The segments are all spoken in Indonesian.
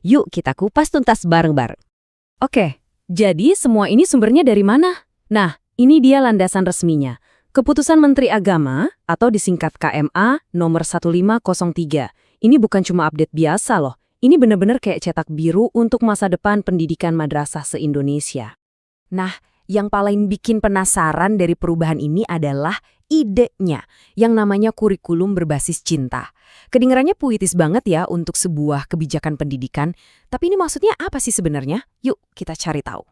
Yuk kita kupas tuntas bareng-bareng. Oke, jadi semua ini sumbernya dari mana? Nah, ini dia landasan resminya. Keputusan Menteri Agama, atau disingkat KMA, nomor 1503. Ini bukan cuma update biasa loh. Ini benar-benar kayak cetak biru untuk masa depan pendidikan madrasah se-Indonesia. Nah, yang paling bikin penasaran dari perubahan ini adalah idenya, yang namanya kurikulum berbasis cinta. Kedengarannya puitis banget ya untuk sebuah kebijakan pendidikan, tapi ini maksudnya apa sih sebenarnya? Yuk kita cari tahu.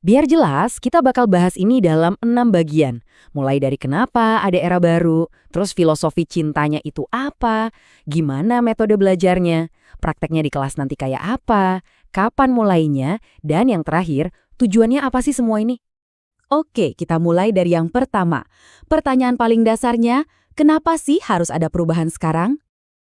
Biar jelas, kita bakal bahas ini dalam 6 bagian. Mulai dari kenapa ada era baru, terus filosofi cintanya itu apa, gimana metode belajarnya, prakteknya di kelas nanti kayak apa, kapan mulainya, dan yang terakhir, tujuannya apa sih semua ini? Oke, kita mulai dari yang pertama. Pertanyaan paling dasarnya, kenapa sih harus ada perubahan sekarang?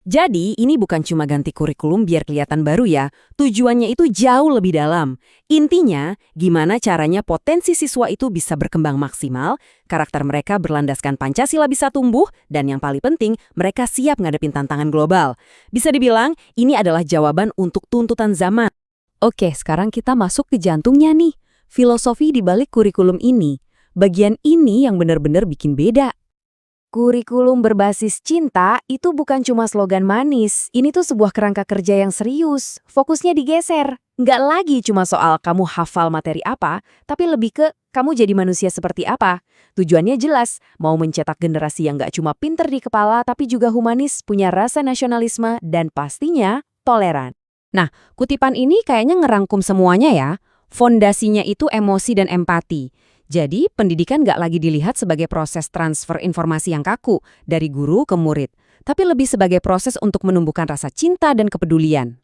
Jadi, ini bukan cuma ganti kurikulum biar kelihatan baru ya. Tujuannya itu jauh lebih dalam. Intinya, gimana caranya potensi siswa itu bisa berkembang maksimal, karakter mereka berlandaskan Pancasila bisa tumbuh, dan yang paling penting, mereka siap ngadepin tantangan global. Bisa dibilang, ini adalah jawaban untuk tuntutan zaman. Oke, sekarang kita masuk ke jantungnya nih. Filosofi di balik kurikulum ini. Bagian ini yang benar-benar bikin beda. Kurikulum berbasis cinta itu bukan cuma slogan manis. Ini tuh sebuah kerangka kerja yang serius. Fokusnya digeser. Nggak lagi cuma soal kamu hafal materi apa, tapi lebih ke kamu jadi manusia seperti apa. Tujuannya jelas, mau mencetak generasi yang nggak cuma pinter di kepala, tapi juga humanis, punya rasa nasionalisme, dan pastinya toleran. Nah, kutipan ini kayaknya ngerangkum semuanya ya. Fondasinya itu emosi dan empati. Jadi, pendidikan nggak lagi dilihat sebagai proses transfer informasi yang kaku dari guru ke murid, tapi lebih sebagai proses untuk menumbuhkan rasa cinta dan kepedulian.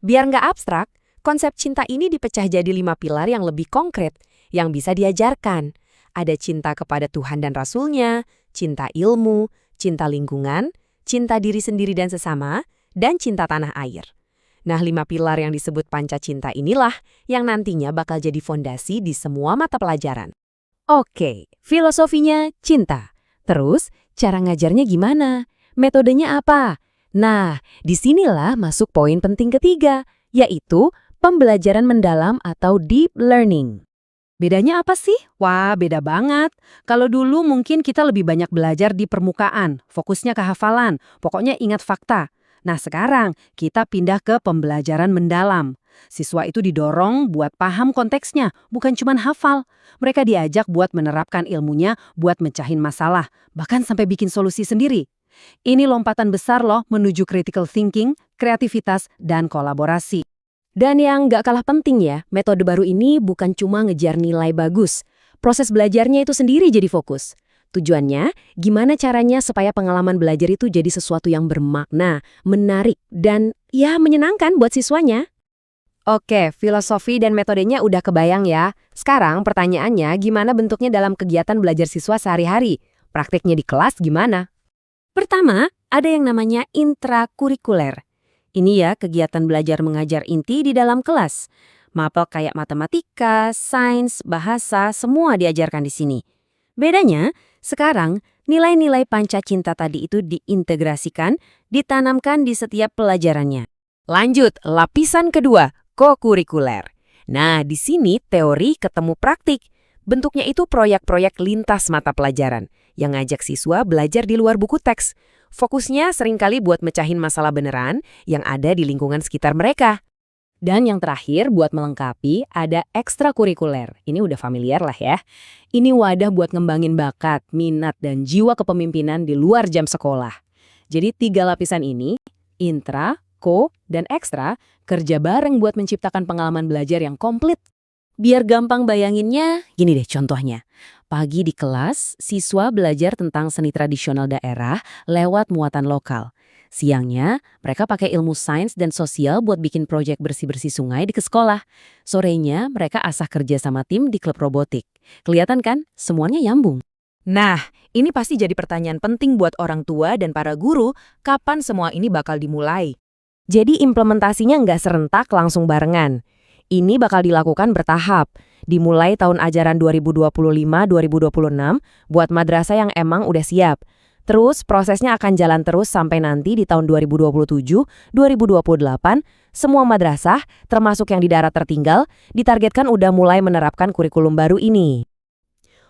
Biar nggak abstrak, konsep cinta ini dipecah jadi 5 pilar yang lebih konkret, yang bisa diajarkan. Ada cinta kepada Tuhan dan Rasul-Nya, cinta ilmu, cinta lingkungan, cinta diri sendiri dan sesama, dan cinta tanah air. Nah, 5 pilar yang disebut Pancacinta inilah yang nantinya bakal jadi fondasi di semua mata pelajaran. Oke, filosofinya cinta. Terus, cara ngajarnya gimana? Metodenya apa? Nah, disinilah masuk poin penting ketiga, yaitu pembelajaran mendalam atau deep learning. Bedanya apa sih? Wah, beda banget. Kalau dulu mungkin kita lebih banyak belajar di permukaan, fokusnya ke hafalan, pokoknya ingat fakta. Nah sekarang, kita pindah ke pembelajaran mendalam. Siswa itu didorong buat paham konteksnya, bukan cuma hafal. Mereka diajak buat menerapkan ilmunya, buat mecahin masalah, bahkan sampai bikin solusi sendiri. Ini lompatan besar loh menuju critical thinking, kreativitas, dan kolaborasi. Dan yang nggak kalah penting ya, metode baru ini bukan cuma ngejar nilai bagus. Proses belajarnya itu sendiri jadi fokus. Tujuannya, gimana caranya supaya pengalaman belajar itu jadi sesuatu yang bermakna, menarik, dan ya menyenangkan buat siswanya. Oke, filosofi dan metodenya udah kebayang ya. Sekarang pertanyaannya, gimana bentuknya dalam kegiatan belajar siswa sehari-hari? Praktiknya di kelas gimana? Pertama, ada yang namanya intrakurikuler. Ini ya kegiatan belajar mengajar inti di dalam kelas. Mapel kayak matematika, sains, bahasa, semua diajarkan di sini. Bedanya, sekarang nilai-nilai Pancacinta tadi itu diintegrasikan, ditanamkan di setiap pelajarannya. Lanjut, lapisan kedua, kokurikuler. Nah, di sini teori ketemu praktik. Bentuknya itu proyek-proyek lintas mata pelajaran yang ngajak siswa belajar di luar buku teks. Fokusnya seringkali buat mecahin masalah beneran yang ada di lingkungan sekitar mereka. Dan yang terakhir, buat melengkapi, ada ekstrakurikuler. Ini udah familiar lah ya. Ini wadah buat ngembangin bakat, minat, dan jiwa kepemimpinan di luar jam sekolah. Jadi 3 lapisan ini, intra, ko, dan ekstra, kerja bareng buat menciptakan pengalaman belajar yang komplit. Biar gampang bayanginnya, gini deh contohnya. Pagi di kelas, siswa belajar tentang seni tradisional daerah lewat muatan lokal. Siangnya, mereka pakai ilmu sains dan sosial buat bikin proyek bersih-bersih sungai di sekolah. Sorenya, mereka asah kerja sama tim di klub robotik. Kelihatan kan? Semuanya nyambung. Nah, ini pasti jadi pertanyaan penting buat orang tua dan para guru, kapan semua ini bakal dimulai? Jadi implementasinya nggak serentak langsung barengan. Ini bakal dilakukan bertahap. Dimulai tahun ajaran 2025-2026 buat madrasah yang emang udah siap. Terus prosesnya akan jalan terus sampai nanti di tahun 2027-2028 Semua madrasah, termasuk yang di daerah tertinggal, ditargetkan udah mulai menerapkan kurikulum baru ini.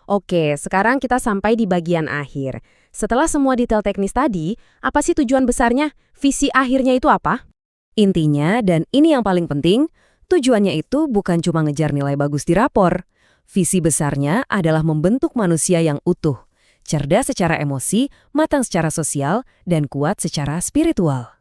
Oke, sekarang kita sampai di bagian akhir. Setelah semua detail teknis tadi, apa sih tujuan besarnya? Visi akhirnya itu apa? Intinya, dan ini yang paling penting, tujuannya itu bukan cuma ngejar nilai bagus di rapor. Visi besarnya adalah membentuk manusia yang utuh, cerdas secara emosi, matang secara sosial, dan kuat secara spiritual.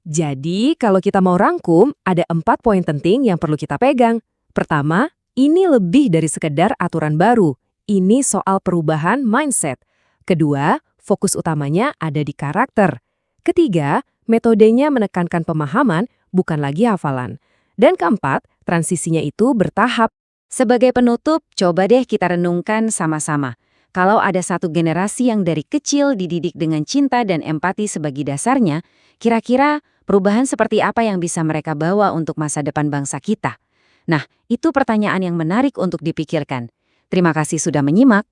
Jadi, kalau kita mau rangkum, ada 4 poin penting yang perlu kita pegang. Pertama, ini lebih dari sekedar aturan baru. Ini soal perubahan mindset. Kedua, fokus utamanya ada di karakter. Ketiga, metodenya menekankan pemahaman, bukan lagi hafalan. Dan keempat, transisinya itu bertahap. Sebagai penutup, coba deh kita renungkan sama-sama. Kalau ada satu generasi yang dari kecil dididik dengan cinta dan empati sebagai dasarnya, kira-kira perubahan seperti apa yang bisa mereka bawa untuk masa depan bangsa kita? Nah, itu pertanyaan yang menarik untuk dipikirkan. Terima kasih sudah menyimak.